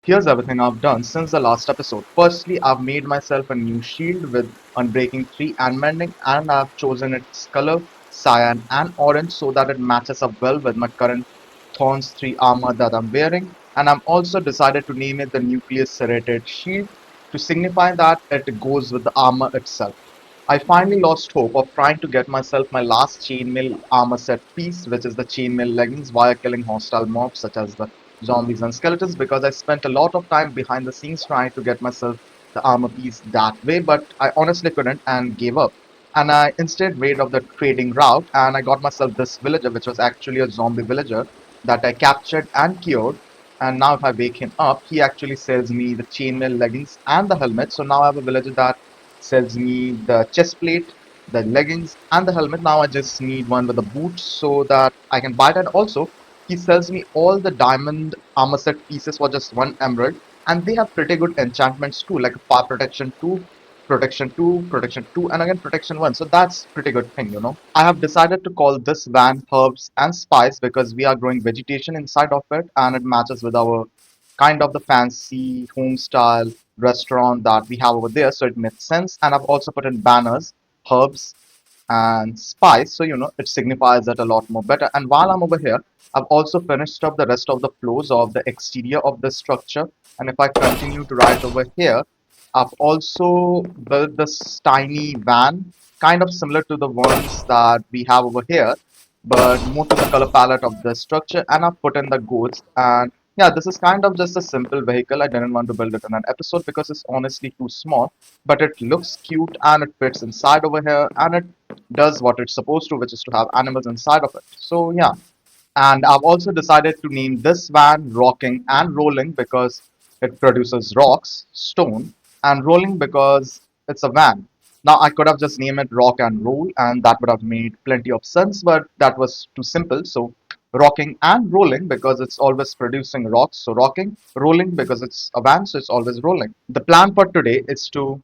Here's everything I've done since the last episode. Firstly, I've made myself a new shield with Unbreaking 3 and Mending, and I've chosen its color, cyan and orange, so that it matches up well with my current Thorns 3 armor that I'm wearing. And I'm also decided to name it the Nucleus Serrated Shield to signify that it goes with the armor itself. I finally lost hope of trying to get myself my last chainmail armor set piece, which is the chainmail leggings, via killing hostile mobs such as the zombies and skeletons, because I spent a lot of time behind the scenes trying to get myself the armor piece that way, but I honestly couldn't and gave up. And I instead made of the trading route, and I got myself this villager, which was actually a zombie villager that I captured and cured. And now if I wake him up, he actually sells me the chainmail leggings and the helmet. So now I have a villager that sells me the chest plate, the leggings, and the helmet. Now I just need one with the boots so that I can buy it. And also, he sells me all the diamond armor set pieces for just one emerald. And they have pretty good enchantments too, like fire protection 2, protection 2, and again protection 1. So that's pretty good thing. I have decided to call this van Herbs and Spice because we are growing vegetation inside of it and it matches with our kind of the fancy home style restaurant that we have over there, so it makes sense. And I've also put in banners, herbs, and spice, so it signifies that a lot more better. And while I'm over here, I've also finished up the rest of the floors of the exterior of the structure. And if I continue to rise over here, I've also built this tiny van, kind of similar to the ones that we have over here, but more to the color palette of the structure. And I've put in the goats. And yeah, this is kind of just a simple vehicle. I didn't want to build it in an episode because it's honestly too small, but it looks cute and it fits inside over here and it does what it's supposed to, which is to have animals inside of it. So yeah, and I've also decided to name this van Rocking and Rolling because it produces rocks, stone, and rolling because it's a van. Now, I could have just named it Rock and Roll, and that would have made plenty of sense, but that was too simple. So, rocking and rolling because it's always producing rocks. So, rocking, rolling because it's a van, so it's always rolling. The plan for today is to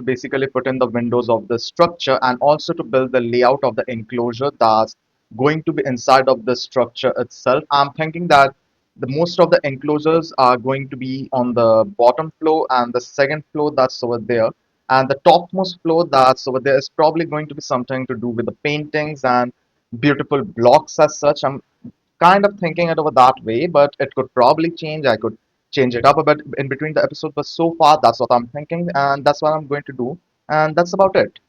basically put in the windows of the structure and also to build the layout of the enclosure that's going to be inside of the structure itself. I'm thinking that the most of the enclosures are going to be on the bottom floor and the second floor that's over there. And the topmost floor that's over there is probably going to be something to do with the paintings and beautiful blocks as such. I'm kind of thinking it over that way, but it could probably change. I could change it up a bit in between the episodes, but so far that's what I'm thinking, and that's what I'm going to do, and that's about it.